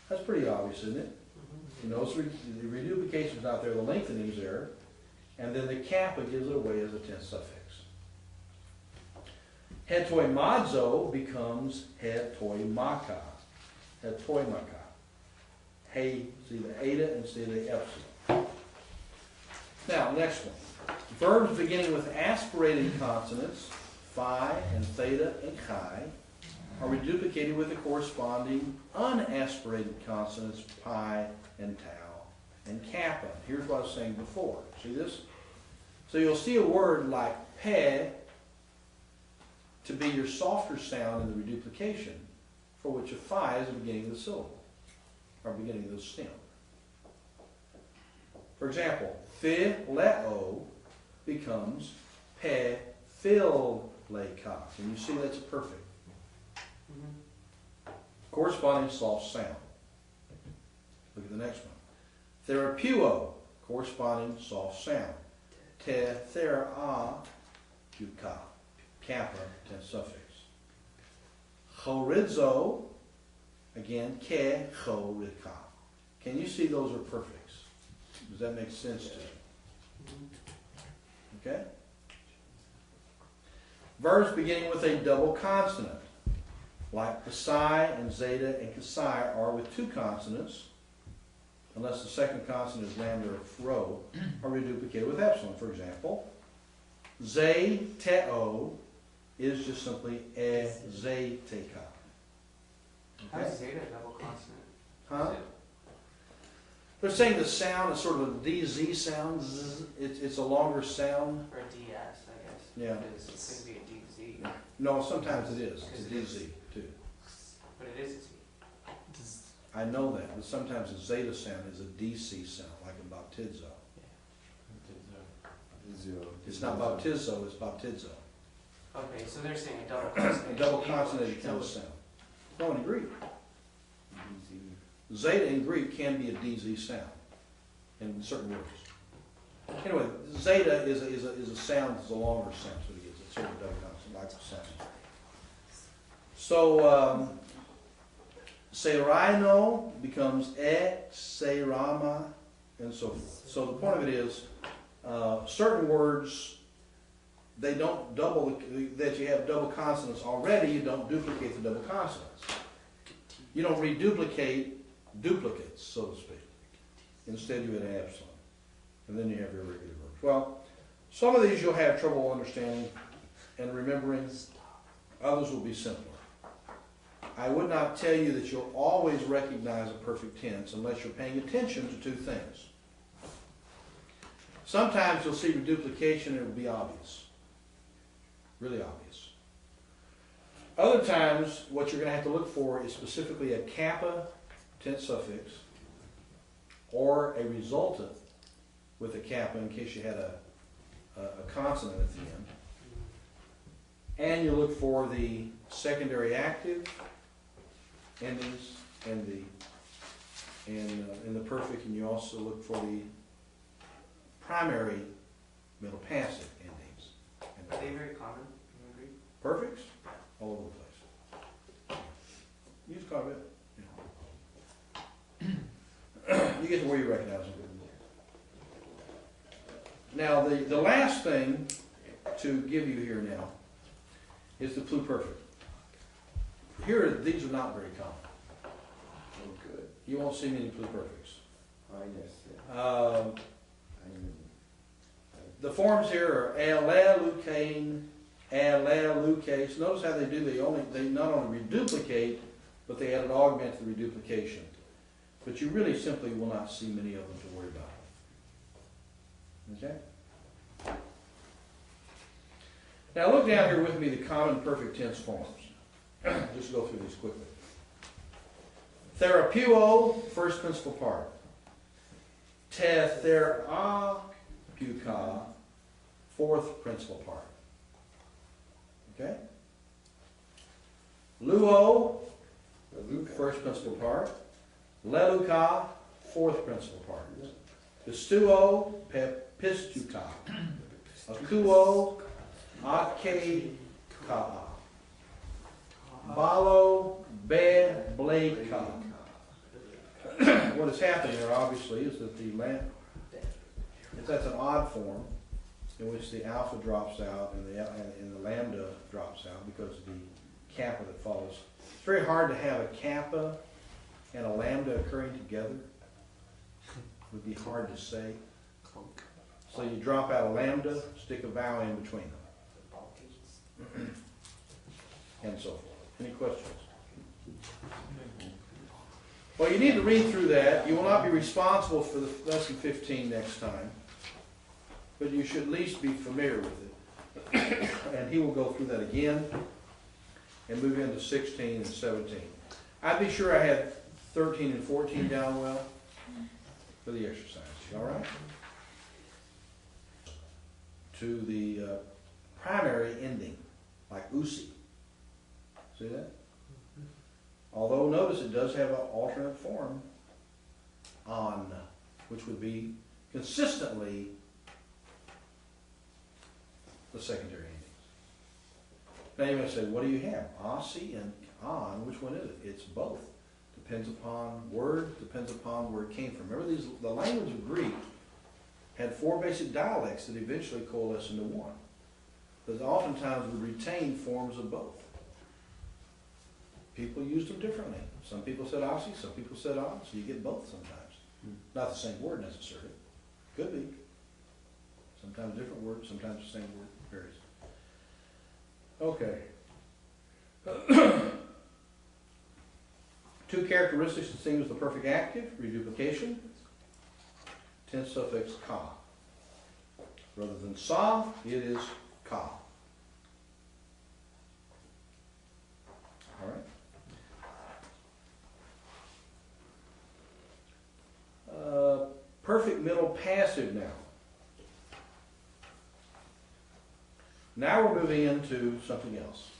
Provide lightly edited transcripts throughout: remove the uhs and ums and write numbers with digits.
That's pretty obvious, isn't it? You notice the reduplication is not there, the lengthening is there, and then the kappa gives it away as a tense suffix. Hetoimazo becomes hetoimaka. Hetoimaka. Hey, see the eta and see the epsilon. Now, next one. Verbs beginning with aspirated consonants, phi and theta and chi, are reduplicated with the corresponding unaspirated consonants, pi and tau and kappa. Here's what I was saying before. See this? So you'll see a word like pe to be your softer sound in the reduplication, for which a phi is the beginning of the syllable, or beginning of the stem. For example, phileo becomes pe phil leka. And you see that's a perfect. Corresponding soft sound. Look at the next one. Therapuo, corresponding soft sound. Te thera puka. Kappa, tense suffix. Chorizo, again, ke chorika. Can you see those are perfects? Does that make sense to you? Okay? Verbs beginning with a double consonant, like psi and zeta and kasai are with two consonants, unless the second consonant is lambda or rho, are reduplicated with epsilon. For example, ze teo is just simply e ze teka. How is zeta a double consonant? Huh? They're saying the sound is sort of a DZ sound. It's a longer sound. Or a DS, I guess. Yeah. It could be a DZ. No, sometimes it is. It's a DZ too. But it is a Z. I know that, but sometimes the zeta sound is a DC sound, like a baptizo. It's not baptizo, it's baptizo. Okay, so they're saying a double consonant. A double consonant tense sound. No, in Greek. Zeta in Greek can be a DZ sound in certain words. Anyway, zeta is a sound that's a longer sound, so it is. It's sort of a double consonant, like the sound. So, Seraino becomes serama, and so forth. So the point of it is, certain words, they don't double, that you have double consonants already, you don't duplicate the double consonants. You don't reduplicate duplicates, so to speak. Instead you add epsilon. And then you have your regular verbs. Well, some of these you'll have trouble understanding and remembering. Others will be simpler. I would not tell you that you'll always recognize a perfect tense unless you're paying attention to two things. Sometimes you'll see reduplication and it will be obvious. Really obvious. Other times, what you're going to have to look for is specifically a kappa tense suffix or a resultant with a kappa in case you had a consonant at the end. And you look for the secondary active endings and in the perfect, and you also look for the primary middle passive endings. Are they very common in Greek? Perfects? All over the place. Use quite a bit. You get to where you recognize them. Now, the last thing to give you here now is the pluperfect. Here, these are not very common. Oh, good. You won't see many pluperfects. Oh, yes. Yeah. The forms here are allelucain, allelukase. Notice how they do. They not only reduplicate, but they add an augment to the reduplication. But you really simply will not see many of them to worry about. Okay? Now look down here with me the common perfect tense forms. Just go through these quickly. Therapuo, first principal part. Te thera puka, fourth principal part. Okay? Luo, first principal part. Leluka, fourth principal part. Pistuo, pistuka. Akuo, ake ka. Balo, be bleka. what is happening there obviously is that if that's an odd form in which the alpha drops out and the lambda drops out because of the kappa that follows. It's very hard to have a kappa and a lambda occurring together. It would be hard to say. So you drop out a lambda, stick a vowel in between them, and so forth. Any questions? Well, you need to read through that. You will not be responsible for the lesson 15 next time, but you should at least be familiar with it. And he will go through that again and move into 16 and 17. I'd be sure I had 13 and 14 down well for the exercise. All right? To the primary ending, like usi. See that? Although notice it does have an alternate form, on, which would be consistently the secondary endings. Now you may say, what do you have? Asi and on, which one is it? It's both. Depends upon word, depends upon where it came from. Remember, the language of Greek had 4 basic dialects that eventually coalesced into one. But oftentimes would retain forms of both. People used them differently. Some people said Asi, some people said on, so you get both sometimes. Not the same word necessarily. Could be. Sometimes different words, sometimes the same word. Varies. Okay. 2 characteristics distinguish the perfect active, reduplication, tense suffix ka. Rather than sa, it is ka. All right. Perfect middle passive now. Now we're moving into something else.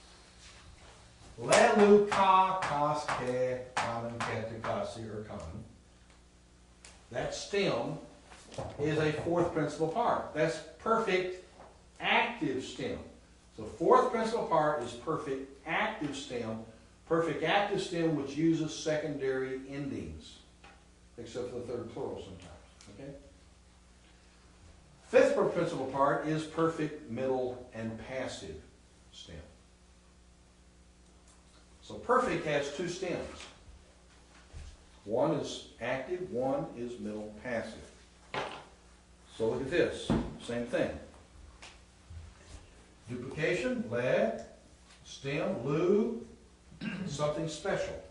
Lelu ka kas ke kanan ketu kasi or kanan. That stem is a 4th principal part. That's perfect active stem. So 4th principal part is perfect active stem. Perfect active stem which uses secondary endings, except for the 3rd plural sometimes. Okay. 5th principal part is perfect middle and passive stem. So perfect has 2 stems. One is active, one is middle passive. So look at this, same thing. Duplication, le, stem, lu, something special.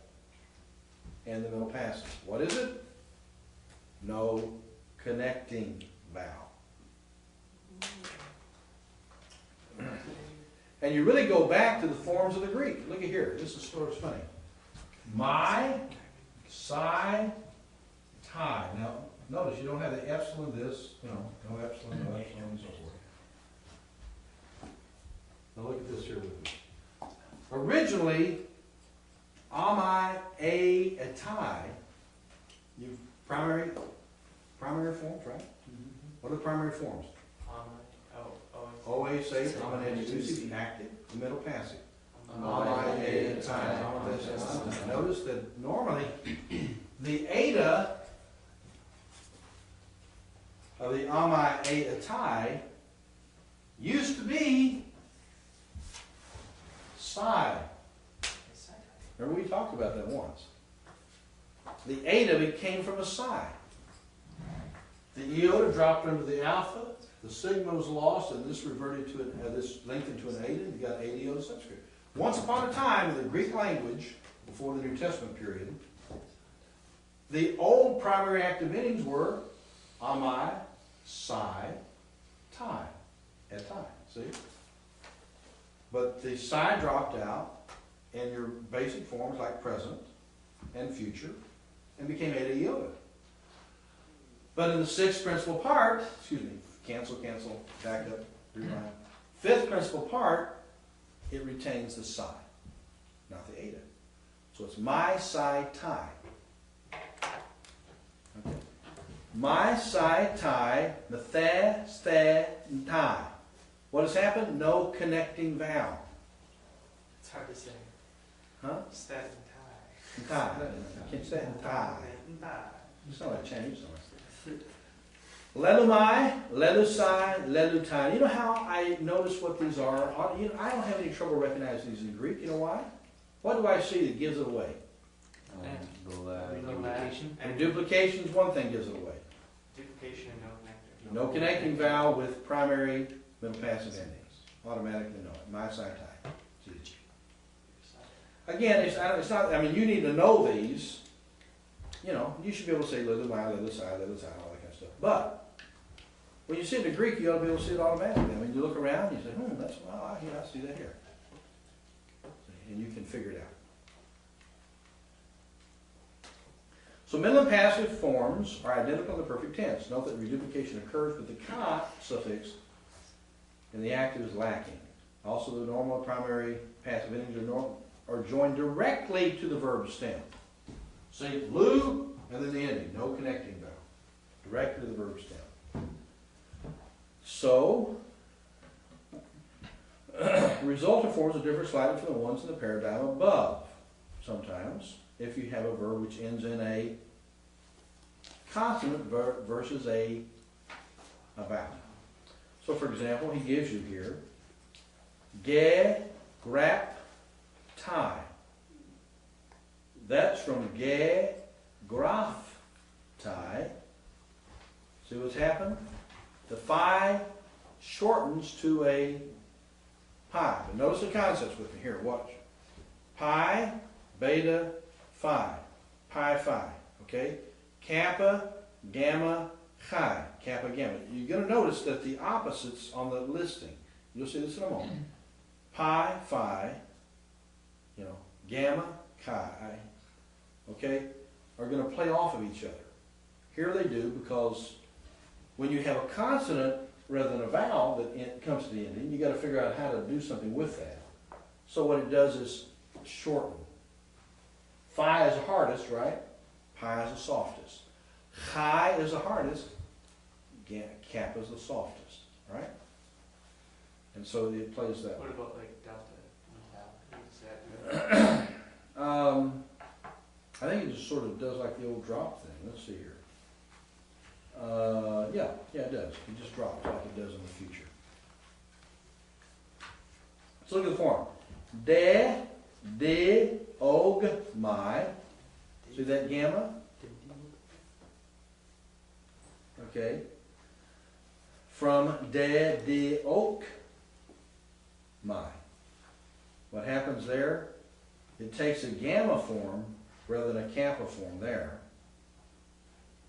And the middle passive. What is it? No connecting vowel. And you really go back to the forms of the Greek. Look at here. This is sort of funny. My, psi, tie. Now, notice you don't have the epsilon this, no epsilon, and so forth. Now look at this here with me. Originally, amai, a, atai, you primary forms, right? What are the primary forms? Always say, active, the middle passive. Notice that normally the eta of the amai atai used to be psi. Remember we talked about that once. The eta came from a psi. The iota dropped under the alpha. The sigma was lost, and this reverted to this lengthened to an eta. You got eta iota subscript. Once upon a time, in the Greek language, before the New Testament period, the old primary active endings were amai, psi, tai, etai. See? But the psi dropped out, and your basic forms like present and future, and became eta iota. But in the 6th principal part, cancel, back up, rewind. 5th principal part, it retains the psi, not the eta. So it's my psi tai. Okay. My psi tai, the the, ste, and tai. What has happened? No connecting vowel. It's hard to say. Huh? Stat and tie. Tai. Can't say tai. It's not like Chinese. Lelumai, lelusai, lelutai. You know how I notice what these are? You know, I don't have any trouble recognizing these in Greek. You know why? What do I see that gives it away? Duplication. And duplication is one thing gives it away. Duplication and no connector. No connecting vowel with primary middle passive endings. Automatically know it. My side tie. Again, it's not, I mean, you need to know these. You know, you should be able to say lelumai, lelusai, lelusai, all that kind of stuff. But when you see it in the Greek, you ought to be able to see it automatically. I mean, you look around, you say, that's, well, I see that here. And you can figure it out. So middle and passive forms are identical in the perfect tense. Note that reduplication occurs with the ka suffix and the active is lacking. Also, the normal and primary passive endings are joined directly to the verb stem. See, lu, and then the ending, no connecting vowel. Directly to the verb stem. So, resultant forms are different slightly from the ones in the paradigm above. Sometimes, if you have a verb which ends in a consonant versus a vowel. So, for example, he gives you here, ge, grap, tie. That's from ge, graph, tie. See what's happened? The phi shortens to a pi. But notice the concepts with me here. Watch. Pi, beta, phi. Pi, phi. Okay? Kappa, gamma, chi. Kappa, gamma. You're going to notice that the opposites on the listing, you'll see this in a moment. Pi, phi, gamma, chi, okay, are going to play off of each other. Here they do because when you have a consonant rather than a vowel that comes to the ending, you got to figure out how to do something with that. So what it does is shorten. Phi is the hardest, right? Pi is the softest. Chi is the hardest. Kappa is the softest, right? And so it plays that. What about like delta? I think it just sort of does like the old drop thing. Let's see here. Yeah, it does. It just drops like it does in the future. Let's look at the form. De, og, my. See that gamma? Okay. From de, ok, my. What happens there? It takes a gamma form rather than a kappa form there.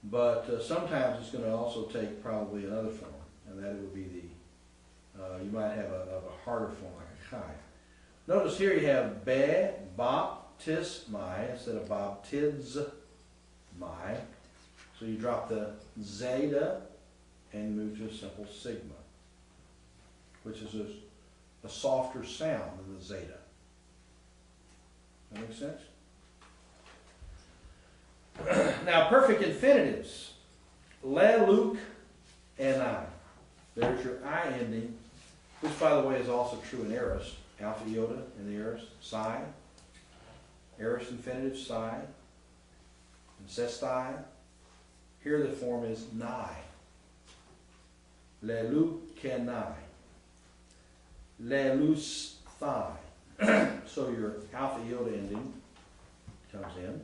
But sometimes it's going to also take probably another form, and that would be the, you might have a harder form like a chi. Notice here you have be, baptis, my, instead of baptids, my. So you drop the zeta and move to a simple sigma, which is a softer sound than the zeta. That makes sense? Now, perfect infinitives. Le, Luke, and I. There's your I ending, which, by the way, is also true in aorist. Alpha, iota in the aorist. Psi. Aorist infinitive, psi. Incesti. Here the form is nigh. Le, Luke, can I. Le, loose, thigh. So your alpha iota ending comes in.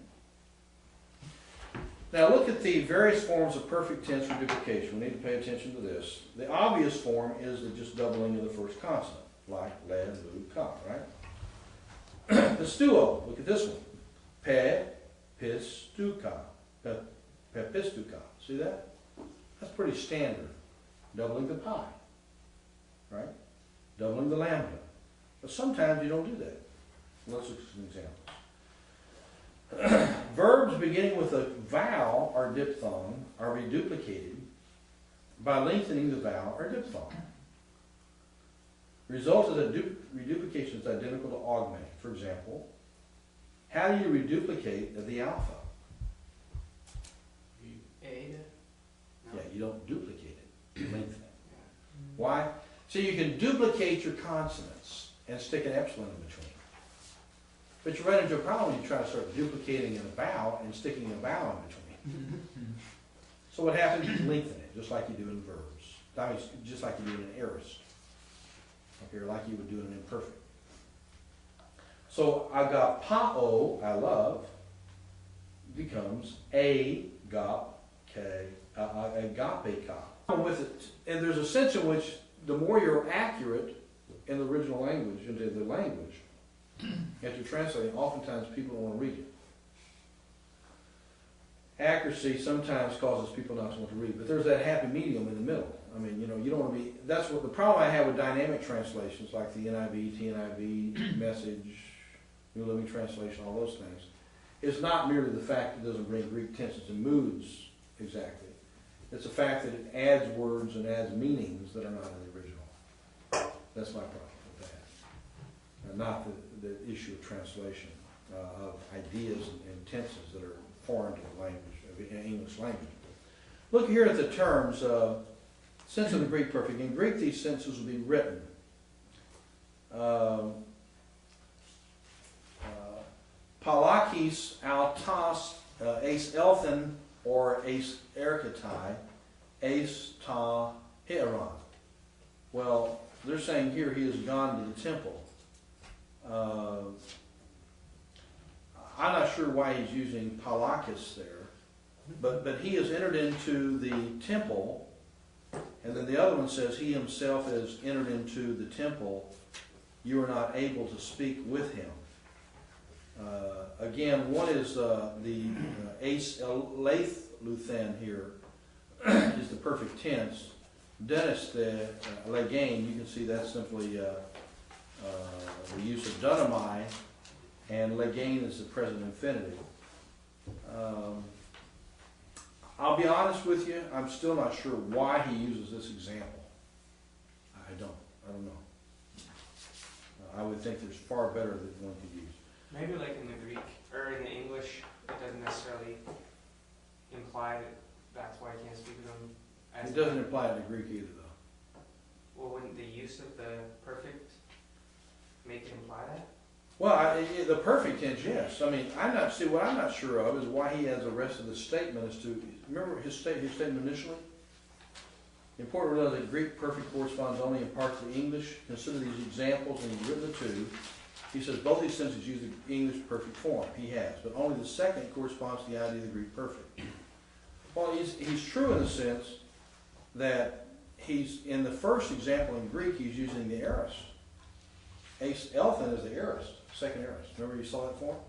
Now look at the various forms of perfect tense reduplication. We need to pay attention to this. The obvious form is the just doubling of the first consonant, like le, lu, ka, right? Pistuo, look at this one. Pe, pistuka. Pe, pistuka. See that? That's pretty standard. Doubling the pi, right? Doubling the lambda. But sometimes you don't do that. Let's look at some examples. Verbs beginning with a vowel or diphthong are reduplicated by lengthening the vowel or diphthong. Result is that reduplication is identical to augmenting. For example, how do you reduplicate the alpha? Ada? No. Yeah, you don't duplicate it. You lengthen it. Why? So you can duplicate your consonants and stick an epsilon in between. But you run into a problem when you try to start duplicating a vowel and sticking a vowel in between. So what happens is lengthen it, just like you do in verbs. That means just like you do in an aorist. Okay, or like you would do in an imperfect. So agapao, I love, becomes agape ka. With it, and there's a sense in which the more you're accurate in the original language, into the language, as you're translating, oftentimes people don't want to read it. Accuracy sometimes causes people not to want to read, but there's that happy medium in the middle. I mean, you know, you don't want to be, that's what the problem I have with dynamic translations like the NIV, TNIV, Message, New Living Translation, all those things. It's not merely the fact it doesn't bring Greek tenses and moods exactly. It's the fact that it adds words and adds meanings that are not in the original. That's my problem with that. And not the issue of translation of ideas and tenses that are foreign to the language, of English language. Look here at the terms, sense of the Greek perfect. In Greek, these senses will be written. Palakis altas ace elthen or ace erkatai ace ta hieron. Well, they're saying here he has gone to the temple. I'm not sure why he's using palakis there, but he has entered into the temple, and then the other one says he himself has entered into the temple. You are not able to speak with him. Again, one is the ace lath luthen here is the perfect tense. Dennis the legain, you can see that's simply the use of dunamai, and legain is the present infinitive. I'll be honest with you, I'm still not sure why he uses this example. I don't know. I would think there's far better that one could use. Maybe like in the Greek, or in the English, it doesn't necessarily imply that that's why you can't speak with them. It doesn't apply to the Greek either, though. Well, wouldn't the use of the perfect make it imply that? Well, the perfect tense, yes. I mean, what I'm not sure of is why he has the rest of the statement as to, remember his statement initially? Important to know that Greek perfect corresponds only in part to the English. Consider these examples, and he's written the two. He says both these sentences use the English perfect form. He has, but only the second corresponds to the idea of the Greek perfect. Well, he's true in the sense that he's, in the first example in Greek, he's using the aorist. Ace elthen is the aorist, second aorist. Remember you saw that form?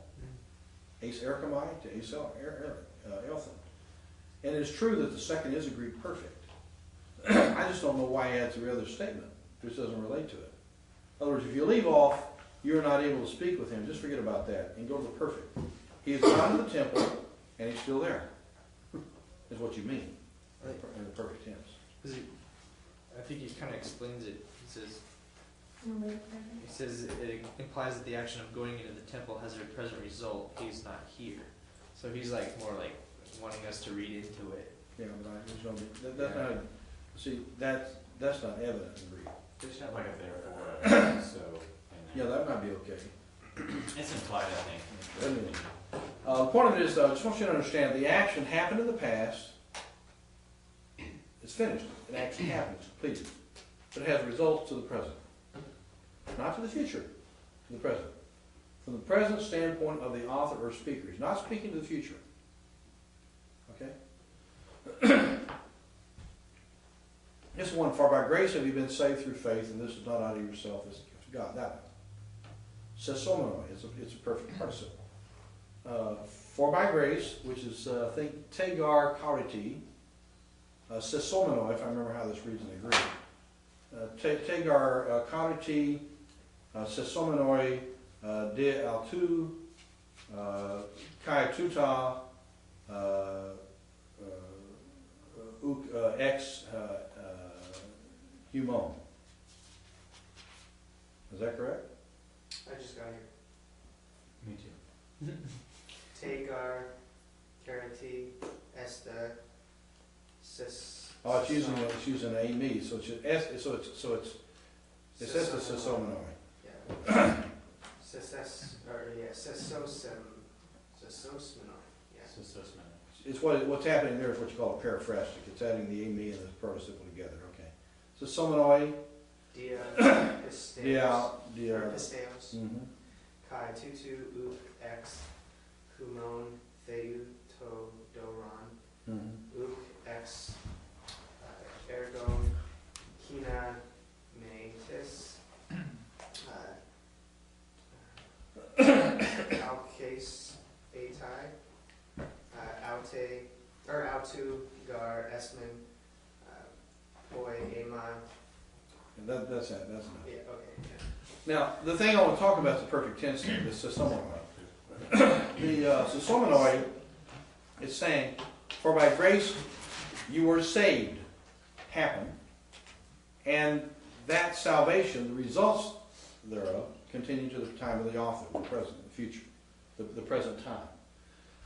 Ace erkamai to ace elthen. And it's true that the second is a Greek perfect. I just don't know why he adds the other statement. This doesn't relate to it. In other words, if you leave off, you're not able to speak with him, just forget about that and go to the perfect. He has gone to the temple and he's still there, is what you mean in the perfect tense. I think he kind of explains it. He says it implies that the action of going into the temple has a present result. He's not here. So he's like more like wanting us to read into it. Yeah, but that's not, see, that's not evident in Greek. They should have like a therefore, so. Yeah, that might be okay. It's implied, I think. The point of it is, though, I just want you to understand, the action happened in the past. It's finished. An action happened. It's completed. But it has results to the present. Not to the future. To the present. From the present standpoint of the author or speaker. He's not speaking to the future. Okay? This one, for by grace have you been saved through faith, and this is not out of yourself, it's the gift of God. That one. Sesomenoi, it's a perfect participle. For by grace, which is, I think, tegar kariti, sesomenoi, if I remember how this reads in the Greek. Tegar kariti, sesomenoi, de altu, kai tuta, ex humon. Is that correct? I just got here. Me too. Tagar, Karati, Esta, Sis. Oh, it's using a me, so it's Esta sesomenoi. Yeah. Sesosmenoi. Yeah. Sososmenoi. what's happening there is what you call a periphrastic. It's adding the me and the participle together. Okay. So somenoi. Dia pisteos. Dia. Or pisteos. Mm-hmm. Kai tutu up ex humon theu to doron. Mm-hmm. Uk ex ergon kina metis. Alcase atai. Aute or autu gar esmen. Poi ema. And that's it. That's enough. Yeah. Okay. Yeah. Now, the thing I want to talk about is the perfect tense here, the sesomenoi. The sesomenoi is saying, for by grace you were saved, happened, and that salvation, the results thereof, continue to the time of the author, the present, the future, the present time.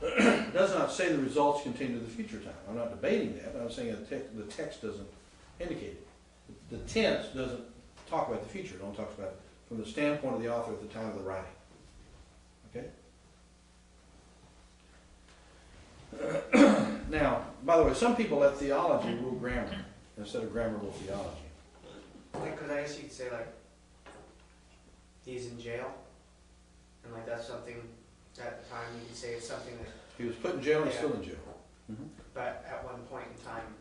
It does not say the results continue to the future time. I'm not debating that, but I'm saying the text doesn't indicate it. The tense doesn't talk about the future. It only talks about it from the standpoint of the author at the time of the writing. Okay? Now, by the way, some people let theology rule grammar instead of grammar rule theology. Because I guess you could say like he's in jail, and like that's something at the time you could say it's something that. He was put in jail and he's Yeah. still in jail. Mm-hmm. But at one point in time,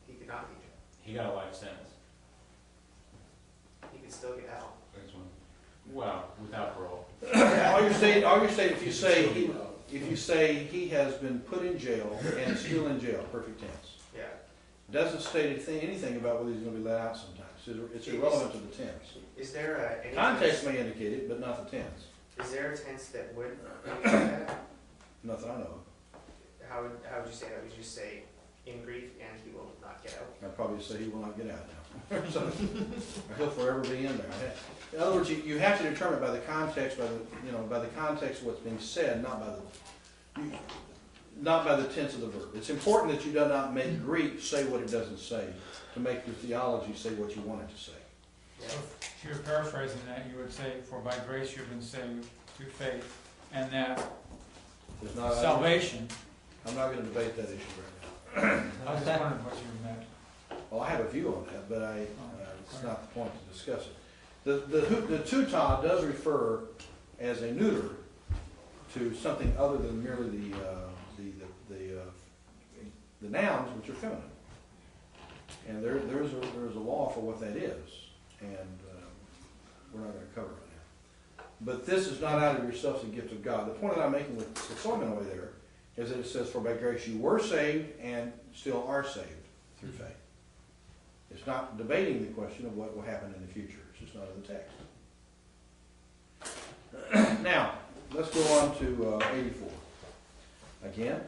he could not be in jail. He got a life sentence. He could still get out. Well, without parole. All you're saying, if you say he has been put in jail and is still in jail, perfect tense. Yeah. Doesn't state anything about whether he's going to be let out sometimes. It's irrelevant to the tense. Is there any Context tense, may indicate it, but not the tense. is there a tense that would indicate that? Nothing I know of. How would you say that? Would you just say in Greek and he will not get out? I'd probably say he will not get out now. So, he'll forever be in there. In other words, you have to determine by the context, by the context of what's being said, not by the tense of the verb. It's important that you do not make Greek say what it doesn't say, to make your theology say what you want it to say. Yeah. So if you were paraphrasing that, you would say, for by grace you've been saved through faith, and that There's not, salvation, I'm not going to debate that issue right now. I was just wondering what you meant. Well, I have a view on that, but it's not the point to discuss it. The tuta does refer as a neuter to something other than merely the nouns, which are feminine. And there's a law for what that is, and we're not going to cover it now. But this is not out of yourselves a gift of God. The point that I'm making with the semenoi there is that it says, for by grace you were saved and still are saved through faith. It's not debating the question of what will happen in the future. It's just not in the text. Now, let's go on to 84. Again.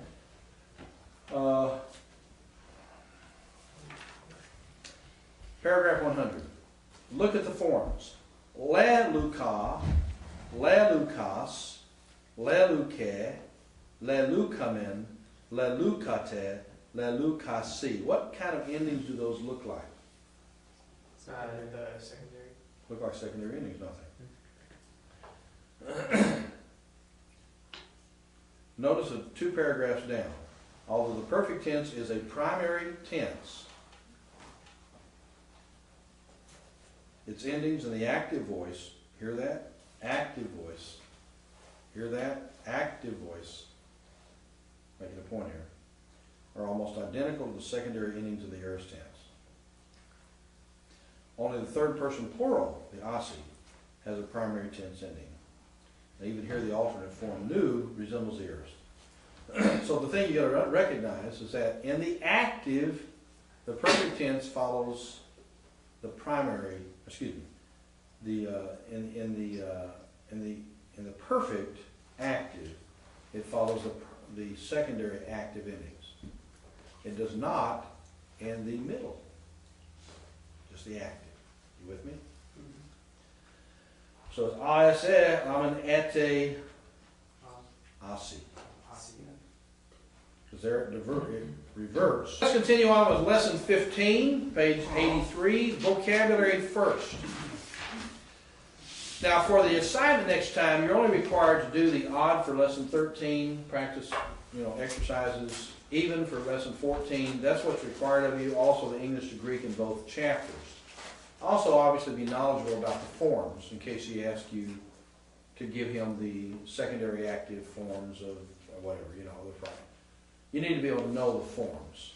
Paragraph 100. Look at the forms. Le luka, le lukas, le luke, le lukamen, le lukate, le lukasi. What kind of endings do those look like? The secondary. Look like secondary endings, nothing. Notice the 2 paragraphs down. Although the perfect tense is a primary tense, its endings in the active voice, hear that? Active voice. Hear that? Active voice. Making a point here. Are almost identical to the secondary endings of the aorist tense. Only the third person plural, the asi, has a primary tense ending. And even here the alternate form, nu, resembles the aorist. So the thing you got to recognize is that in the active, the perfect tense follows the primary. In the perfect active, it follows the secondary active endings. It does not in the middle, just the active. You with me? So it's ase, amen, ete, asi. Because there it reverts. Let's continue on with lesson 15, page 83, vocabulary first. Now for the assignment next time, you're only required to do the odd for lesson 13, practice exercises, even for lesson 14. That's what's required of you. Also, the English to Greek in both chapters. Also, obviously, be knowledgeable about the forms in case he asks you to give him the secondary active forms of whatever, the problem. You need to be able to know the forms.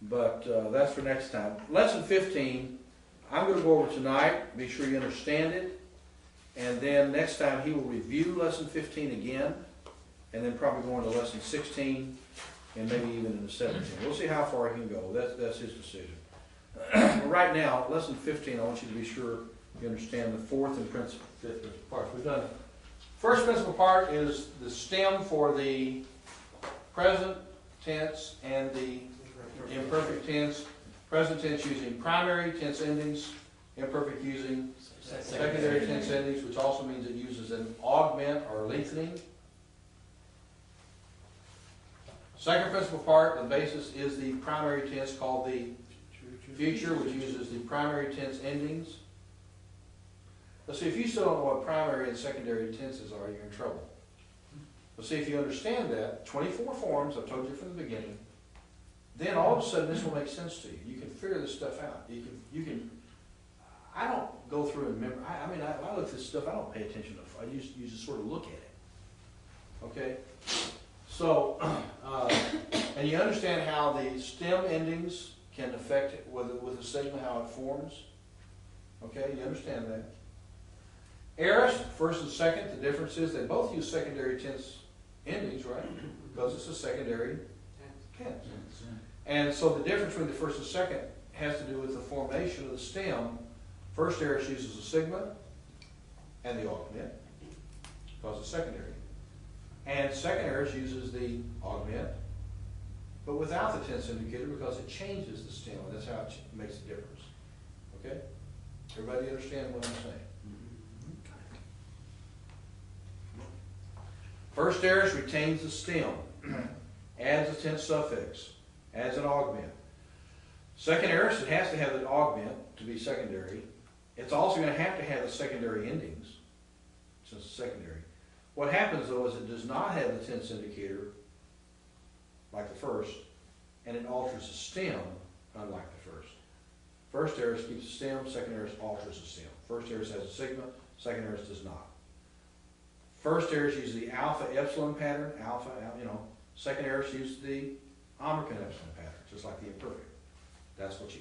But that's for next time. Lesson 15, I'm going to go over tonight. Be sure you understand it. And then next time he will review lesson 15 again. And then probably go into lesson 16 and maybe even into 17. We'll see how far he can go. That's his decision. But right now, lesson 15, I want you to be sure you understand the fourth and fifth principal parts. We've done first principal part is the stem for the present tense and the imperfect tense. Present tense using primary tense endings, imperfect using secondary tense endings, which also means it uses an augment or lengthening. Second principal part, the basis, is the primary tense called the future, which uses the primary tense endings. Let's see, if you still don't know what primary and secondary tenses are, you're in trouble. Let's see if you understand that. 24 forms, I've told you from the beginning. Then all of a sudden this will make sense to you. You can figure this stuff out. You can. I don't go through and remember. I look at this stuff, I don't pay attention to it. I you just sort of look at it. Okay? So, and you understand how the stem endings can affect it with a sigma, how it forms. Okay, you understand that. Aorist, first and second, the difference is they both use secondary tense endings, right? Because it's a secondary tense. And so the difference between the first and second has to do with the formation of the stem. First aorist uses a sigma and the augment, because it's secondary. And second aorist uses the augment, but without the tense indicator because it changes the stem. That's how it makes a difference. Okay? Everybody understand what I'm saying? First aorist retains the stem, adds a tense suffix, adds an augment. Second aorist, it has to have an augment to be secondary. It's also going to have the secondary endings, since it's secondary. What happens though is it does not have the tense indicator, like the first, and it alters the stem, unlike the first. First aorist keeps the stem, second aorist alters the stem. First aorist has a sigma, second aorist does not. First aorist uses the alpha epsilon pattern, second aorist uses the omicron epsilon pattern, just like the imperfect. That's what you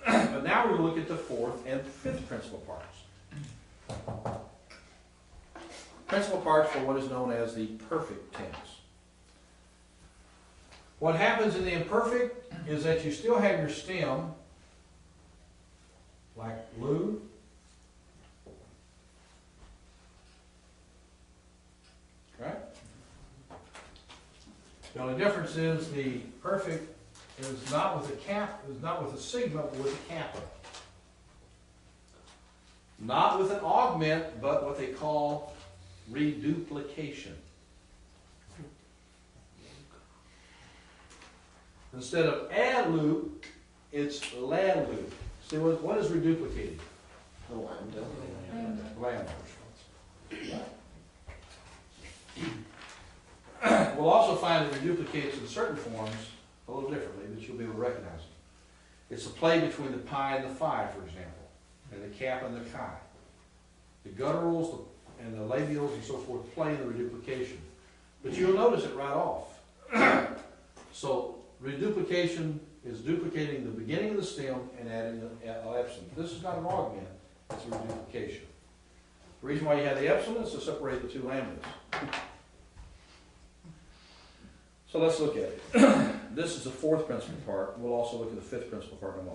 got. But now we're going to look at the fourth and fifth principal parts. Principal parts for what is known as the perfect tense. What happens in the imperfect is that you still have your stem, like Lou. Right? The only difference is the perfect is not with a cap, is not with a sigma, but with a kappa. Not with an augment, but what they call reduplication. Instead of add loop, it's lambda loop. See what is reduplicated? Lambda. We'll also find that it reduplicates in certain forms a little differently, but you'll be able to recognize it. It's a play between the pi and the phi, for example, and the cap and the chi. The gutturals and the labials and so forth play in the reduplication. But you'll notice it right off. So reduplication is duplicating the beginning of the stem and adding the epsilon. This is not an augment, it's a reduplication. The reason why you have the epsilon is to separate the two lambdas. So let's look at it. This is the fourth principal part. We'll also look at the fifth principal part in a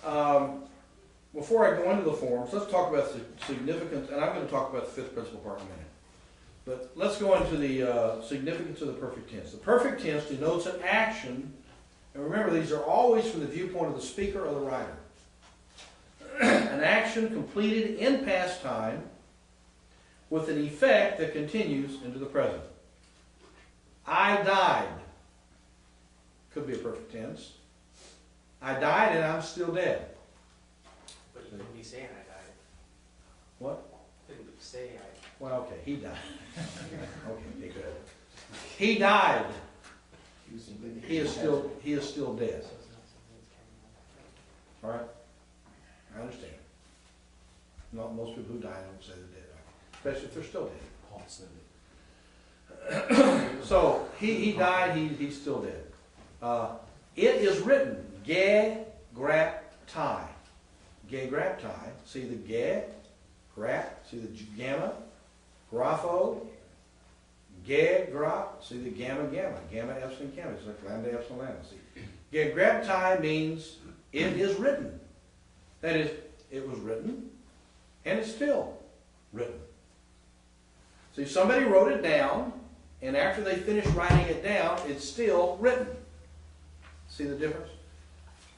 moment. Before I go into the forms, let's talk about the significance, and I'm going to talk about the fifth principal part in a minute. But let's go into the significance of the perfect tense. The perfect tense denotes an action, and remember these are always from the viewpoint of the speaker or the writer. An action completed in past time with an effect that continues into the present. I died. Could be a perfect tense. I died and I'm still dead. But you couldn't be saying I died. What? Couldn't be saying say Well, okay, he died. Okay, good. He died. He is still dead. All right? I understand. Not most people who die don't say they're dead, especially if they're still dead. So he died. He's still dead. It is written ge grap tie. Ge grap tie. See the ge grap. See the gamma. Grapho. Ge grap. See the gamma gamma. Gamma epsilon gamma. It's like lambda epsilon lambda. See. Ge grap tie means it is written. That is, it was written, and it's still written. See, somebody wrote it down, and after they finished writing it down, it's still written. See the difference?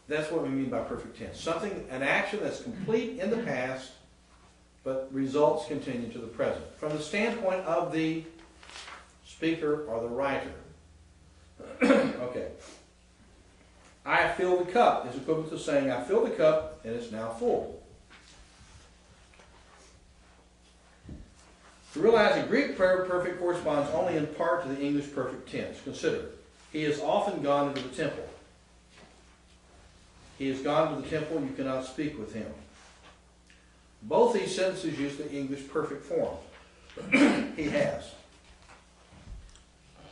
That's what we mean by perfect tense. Something, an action that's complete in the past, but results continue to the present. From the standpoint of the speaker or the writer. Okay. I fill the cup is equivalent to saying I fill the cup and it's now full. To realize the Greek perfect corresponds only in part to the English perfect tense. Consider, he has often gone into the temple. He has gone to the temple, you cannot speak with him. Both these sentences use the English perfect form. He has.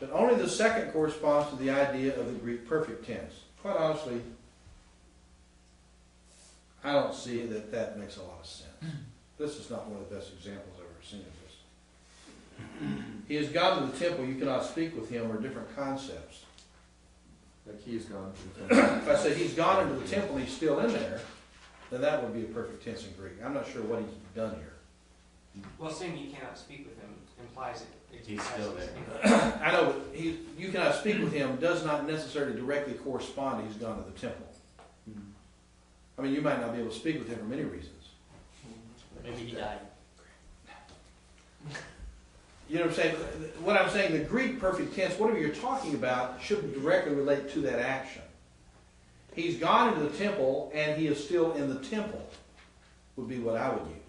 But only the second corresponds to the idea of the Greek perfect tense. Quite honestly, I don't see that makes a lot of sense. This is not one of the best examples I've ever seen of this. He has gone to the temple, you cannot speak with him, are different concepts. Like he's gone to the temple. If I say he's gone into the temple and he's still in there, then that would be a perfect tense in Greek. I'm not sure what he's done here. Well, saying you cannot speak with him implies it. He's still there. I know, but you cannot speak with him does not necessarily directly correspond to he's gone to the temple. I mean, you might not be able to speak with him for many reasons. Maybe he died. You know what I'm saying? What I'm saying, the Greek perfect tense, whatever you're talking about, should directly relate to that action. He's gone into the temple and he is still in the temple, would be what I would use.